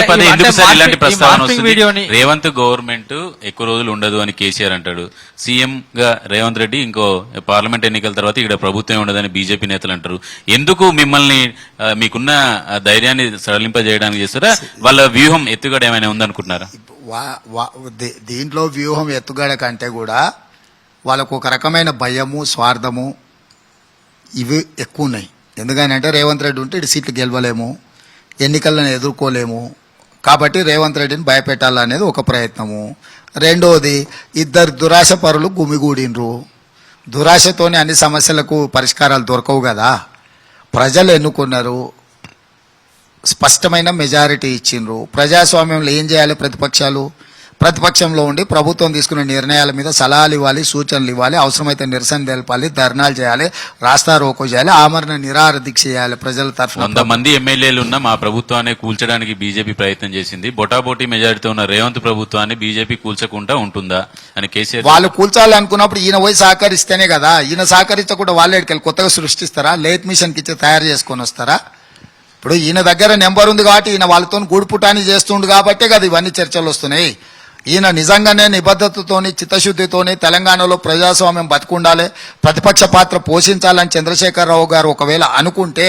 పదే ఎందుకు సార్ ఇలాంటి ప్రస్తావన వస్తుంది? రేవంత్ గవర్నమెంట్ ఎక్కువ రోజులు ఉండదు అని కేసీఆర్ అంటాడు. సీఎం గా రేవంత్ రెడ్డి ఇంకో పార్లమెంట్ ఎన్నికల తర్వాత ఇక్కడ ప్రభుత్వం ఉండదని బీజేపీ నేతలు అంటారు. ఎందుకు మిమ్మల్ని మీకున్న ధైర్యాన్ని సడలింపజేయడానికి చేస్తారా? వాళ్ళ వ్యూహం ఎత్తుగడ ఏమైనా ఉందనుకుంటున్నారా? దీంట్లో వ్యూహం ఎత్తుగడ కంటే కూడా వాళ్ళకు ఒక రకమైన భయము, స్వార్థము ఇవి ఎక్కువ ఉన్నాయి. ఎందుకనంటే రేవంత్ రెడ్డి ఉంటే ఇటు సీట్లు గెలవలేము, ఎన్నికలను ఎదుర్కోలేము, కాబట్టి రేవంత్ రెడ్డిని భయపెట్టాలనేది ఒక ప్రయత్నము. రెండోది, ఇద్దరు దురాశ పరులు గుమిగూడినరు. దురాశతోనే అన్ని సమస్యలకు పరిష్కారాలు దొరకవు కదా. ప్రజలు ఎన్నుకున్నారు, స్పష్టమైన మెజారిటీ ఇచ్చిండ్రు. ప్రజాస్వామ్యంలో ఏం చేయాలి? ప్రతిపక్షంలో ఉండి ప్రభుత్వం తీసుకునే నిర్ణయాల మీద సలహాలు ఇవ్వాలి, సూచనలు ఇవ్వాలి, అవసరమైతే నిరసన తెలపాలి, ధర్నాలు చేయాలి, రాస్తా రోకో చేయాలి, ఆమరణ నిరాహార దీక్ష చేయాలి. ప్రజల తరఫున 100 మంది ఎమ్మెల్యేలు ఉన్న మా ప్రభుత్వాన్ని కూల్చడానికి బీజేపీ ప్రయత్నం చేసింది. బొటాబోటీ మెజారిటీతో ఉన్న రేవంత్ ప్రభుత్వాన్ని బీజేపీ కూల్చకుండా ఉంటుందా అని కేసీఆర్ వాళ్ళు కూల్చాలనుకున్నప్పుడు ఈయన పోయి సహకరిస్తేనే కదా. ఈయన సహకరించకుండా వాళ్ళ ఎక్కడికి కొత్తగా సృష్టిస్తారా? లేత్ మిషన్కి ఇచ్చి తయారు చేసుకొని వస్తారా? ఇప్పుడు ఈయన దగ్గర నెంబర్ ఉంది కాబట్టి ఈయన వాళ్ళతో గూడుపుటాన్ని చేస్తుండు కాబట్టే కదా ఇవన్నీ చర్చలు వస్తున్నాయి. ఈయన నిజంగానే నిబద్ధతతోని, చిత్తశుద్ధితోని తెలంగాణలో ప్రజాస్వామ్యం బతుకుండాలి, ప్రతిపక్ష పాత్ర పోషించాలని చంద్రశేఖరరావు గారు ఒకవేళ అనుకుంటే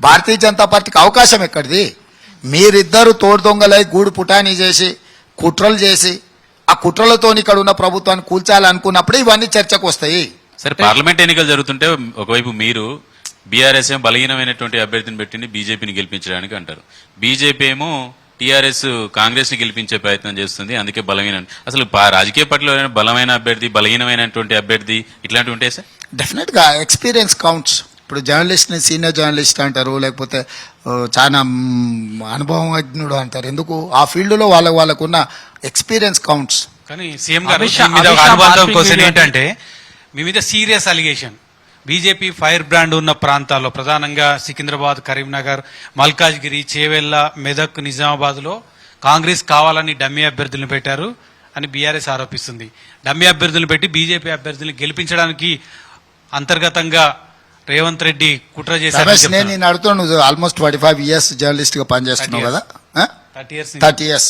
భారతీయ జనతా పార్టీకి అవకాశం ఎక్కడిది? మీరిద్దరు తోడు దొంగలై గూడు పుటాని చేసి కుట్రలు చేసి ఆ కుట్రలతో ఇక్కడ ఉన్న ప్రభుత్వాన్ని కూల్చాలనుకున్నప్పుడే ఇవన్నీ చర్చకు వస్తాయి. సరే, పార్లమెంట్ ఎన్నికలు జరుగుతుంటే ఒకవైపు మీరు బీఆర్ఎస్ బలహీనమైనటువంటి అభ్యర్థిని పెట్టింది బీజేపీని గెలిపించడానికి అంటారు. బీజేపీ ఏమో టీఆర్ఎస్ కాంగ్రెస్ ని గెలిపించే ప్రయత్నం చేస్తుంది, అందుకే బలమైన. అసలు రాజకీయ పార్టీలో బలమైన అభ్యర్థి, బలహీనమైనటువంటి అభ్యర్థి ఇట్లాంటివి ఉంటాయి సార్? డెఫినెట్ గా ఎక్స్పీరియన్స్ కౌంట్స్. ఇప్పుడు జర్నలిస్ట్ ని సీనియర్ జర్నలిస్ట్ అంటారు, లేకపోతే చాలా అనుభవజ్ఞుడు అంటారు. ఎందుకు? ఆ ఫీల్డ్ లో వాళ్ళకున్న ఎక్స్పీరియన్స్ కౌంట్స్. కానీ సీఎం గారు అనుబంధం కోసం ఏంటంటే మీ మీద serious allegation, BJP fire brand ఉన్న ప్రాంతాల్లో ప్రధానంగా సికింద్రాబాద్, కరీంనగర్, మల్కాజ్గిరి, చేవెళ్ల, మెదక్, నిజామాబాద్ లో కాంగ్రెస్ కావాలని డమ్మీ అభ్యర్థులను పెట్టారు అని బీఆర్ఎస్ ఆరోపిస్తుంది. డమ్మీ అభ్యర్థులను పెట్టి బీజేపీ అభ్యర్థులను గెలిపించడానికి అంతర్గతంగా రేవంత్ రెడ్డి కుట్ర చేశారు. నేను అడుగుతున్నాను, ఆల్మోస్ట్ 25 years జర్నలిస్ట్ గా పనిచేస్తున్నావు కదా, 30 years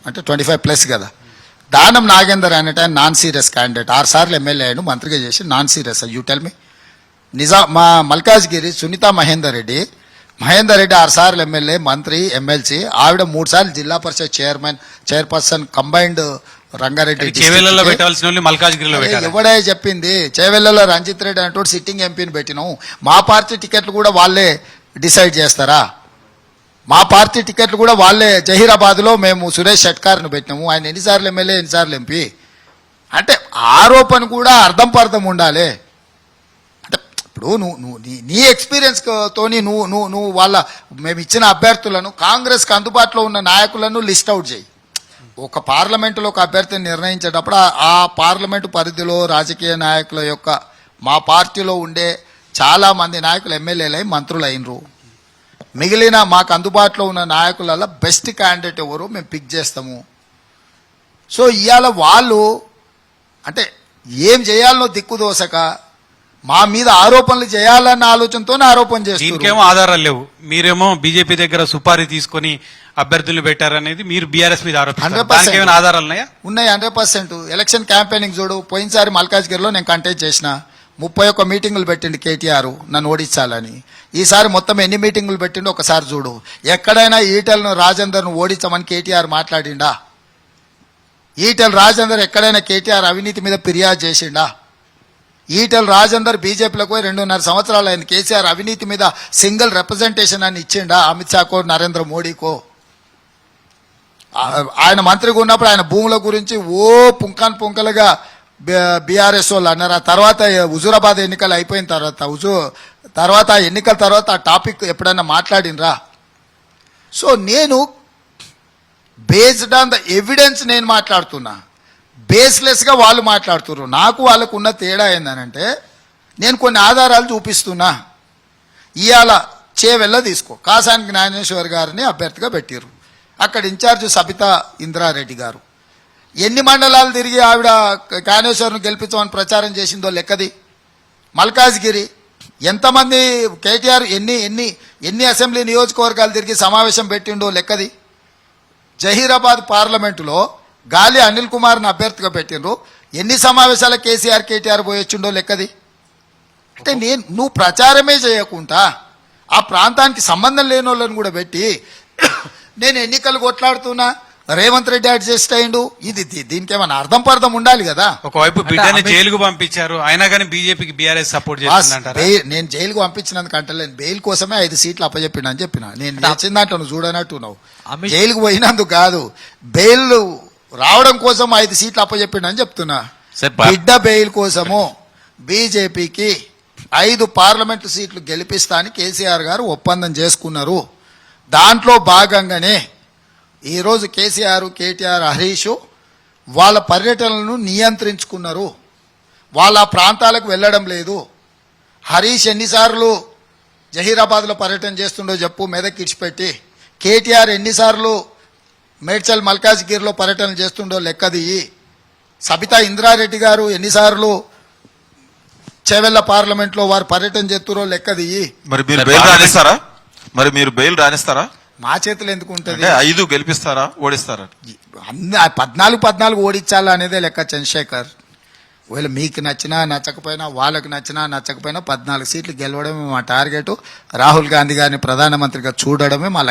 అంటే 25+ కదా. Danam Nagender అనేట non serious candidate, 6 సార్లు ఎమ్మెల్యే అయ్యాడు, మంత్రిగా చేసి non serious. You tell me. మా మల్కాజ్గిరి సునీత మహేందర్ రెడ్డి 6 సార్లు ఎమ్మెల్యే, మంత్రి, ఎమ్మెల్సీ. ఆవిడ 3 సార్లు జిల్లా పరిషత్ చైర్పర్సన్ కంబైన్డ్ రంగారెడ్డి. ఎవడే చెప్పింది? చేవెళ్లలో రంజిత్ రెడ్డి అంటూ సిట్టింగ్ ఎంపీని పెట్టినాం. మా పార్టీ టికెట్లు కూడా వాళ్ళే డిసైడ్ చేస్తారా? మా పార్టీ టికెట్లు కూడా వాళ్ళే. జహీరాబాద్ లో మేము సురేష్ షెట్కార్ను పెట్టినాము. ఆయన ఎన్నిసార్లు ఎమ్మెల్యే, ఎన్నిసార్లు ఎంపీ. అంటే ఆరోపణ కూడా అర్థం పర్థం ఉండాలి. ఇప్పుడు నువ్వు నీ ఎక్స్పీరియన్స్ తోని నువ్వు వాళ్ళ మేము ఇచ్చిన అభ్యర్థులను, కాంగ్రెస్కి అందుబాటులో ఉన్న నాయకులను లిస్ట్ అవుట్ చేయి. ఒక పార్లమెంటులో ఒక అభ్యర్థిని నిర్ణయించేటప్పుడు ఆ పార్లమెంటు పరిధిలో రాజకీయ నాయకుల యొక్క, మా పార్టీలో ఉండే చాలా మంది నాయకులు ఎమ్మెల్యేలై మంత్రులు అయినరు. మిగిలిన మాకు అందుబాటులో ఉన్న నాయకులలో బెస్ట్ క్యాండిడేట్ ఎవరు మేము పిక్ చేస్తాము. సో ఇవాళ వాళ్ళు అంటే ఏం చేయాలనో దిక్కుదోసక మా మీద ఆరోపణలు చేయాలన్న ఆలోచనతోనే ఆరోపణ చేస్తారు. దీనికేమో ఆధారాలు లేవు. మీరేమో బీజేపీ దగ్గర సుపారీ తీసుకొని అభ్యర్థులు పెట్టారనేది మీరు బీఆర్ఎస్ మీద ఆరోపణ. ఆధారాలు ఉన్నాయి 100%. ఎలక్షన్ క్యాంపెయినింగ్ చూడు. పోయినసారి మల్కాజ్గిరిలో నేను కంటెస్ట్ చేసిన 31 మీటింగులు పెట్టిండు కేటీఆర్ నన్ను ఓడించాలని. ఈసారి మొత్తం ఎన్ని మీటింగులు పెట్టిండో ఒకసారి చూడు. ఎక్కడైనా ఈటెలను రాజేందర్ను ఓడించమని కేటీఆర్ మాట్లాడిండా? ఈటెల రాజేందర్ ఎక్కడైనా కేటీఆర్ అవినీతి మీద ఫిర్యాదు చేసిండా? ఈటెల రాజేందర్ బీజేపీలకు 2.5 సంవత్సరాలు అయింది. కేసీఆర్ అవినీతి మీద సింగిల్ రిప్రజెంటేషన్ అని ఇచ్చిండా అమిత్ షాకో, నరేంద్ర మోడీకో? ఆయన మంత్రిగా ఉన్నప్పుడు ఆయన భూముల గురించి పుంకలుగా బీఆర్ఎస్ వాళ్ళు అన్నారు. ఆ తర్వాత హుజూరాబాద్ ఎన్నికలు అయిపోయిన తర్వాత ఎన్నికల తర్వాత ఆ టాపిక్ ఎప్పుడైనా మాట్లాడినరా? సో నేను బేస్డ్ ఆన్ ద ఎవిడెన్స్ నేను మాట్లాడుతున్నా, బేస్లెస్గా వాళ్ళు మాట్లాడుతున్నారు. నాకు వాళ్ళకు ఉన్న తేడా ఏందనంటే నేను కొన్ని ఆధారాలు చూపిస్తున్నా. ఇవాళ చేవెళ్ళ తీసుకో, కాసాని జ్ఞానేశ్వర్ గారిని అభ్యర్థిగా పెట్టారు. అక్కడ ఇన్ఛార్జ్ సబితా ఇంద్రారెడ్డి గారు ఎన్ని మండలాలు తిరిగి ఆవిడ జ్ఞానేశ్వర్ను గెలిపించమని ప్రచారం చేసిందో లెక్కది. మల్కాజ్గిరి ఎంతమంది కేటీఆర్ ఎన్ని అసెంబ్లీ నియోజకవర్గాలు తిరిగి సమావేశం పెట్టిండో లెక్కది. జహీరాబాద్ పార్లమెంటులో గాలి అనిల్ కుమార్ని అభ్యర్థిగా పెట్టిండ్రు. ఎన్ని సమావేశాల కేసీఆర్ కేటీఆర్ పోయొచ్చుండో లెక్కది. అంటే నువ్వు ప్రచారమే చేయకుండా ఆ ప్రాంతానికి సంబంధం లేని వాళ్ళని కూడా పెట్టి నేను ఎన్నికలు కొట్లాడుతున్నా, రేవంత్ రెడ్డి అడ్జస్ట్ అయ్యిండు, ఇది దీనికి ఏమైనా అర్థం పర్థం ఉండాలి కదా. ఒకవైపు బిడ్డని జైలుకు పంపించారు, అయినా కానీ బీజేపీకి బీఆర్ఎస్ సపోర్ట్ చేస్తుందంటారా? నేను జైలుకు పంపించినందుకు అంటలేను, బెయిల్ కోసమే 5 సీట్లు అప్పచెప్పిన అని చెప్పిన. నేను నచ్చిన దాంట్లో నువ్వు చూడనట్టు నువ్వు జైలుకు పోయినందుకు కాదు, బెయిల్ రావడం కోసం 5 సీట్లు అప్పచెప్పిన అని చెప్తున్నా. బిడ్డ బెయిల్ కోసము బీజేపీకి 5 పార్లమెంటు సీట్లు గెలిపిస్తా అని కేసీఆర్ గారు ఒప్పందం చేసుకున్నారు. దాంట్లో భాగంగానే ఈరోజు కేసీఆర్, కేటీఆర్, హరీష్ వాళ్ళ పర్యటనలను నియంత్రించుకున్నారు. వాళ్ళ ప్రాంతాలకు వెళ్ళడం లేదు. హరీష్ ఎన్నిసార్లు జహీరాబాద్లో పర్యటన చేస్తుండో చెప్పు, మెదక్ ఇడిచిపెట్టి. కేటీఆర్ ఎన్నిసార్లు మేడ్చల్ మల్కాజ్గిరిలో పర్యటన చేస్తుండో లెక్కదియ్యి. సబితా ఇంద్రారెడ్డి గారు ఎన్నిసార్లు చేవెళ్ల పార్లమెంట్లో వారు పర్యటన చేస్తురో లెక్కదియ్యి. మరి మీరు బెయిల్ రానిస్తారా? మా చేతులు ఎందుకు ఉంటుంది? 5 గెలిపిస్తారా, ఓడిస్తారా? 14 ఓడించాలా అనేదే లెక్క చంద్రశేఖర్. ఒకవేళ మీకు నచ్చినా నచ్చకపోయినా, వాళ్ళకు నచ్చినా నచ్చకపోయినా 14 సీట్లు గెలవడమే మా టార్గెట్. రాహుల్ గాంధీ గారిని ప్రధానమంత్రిగా చూడడమే మా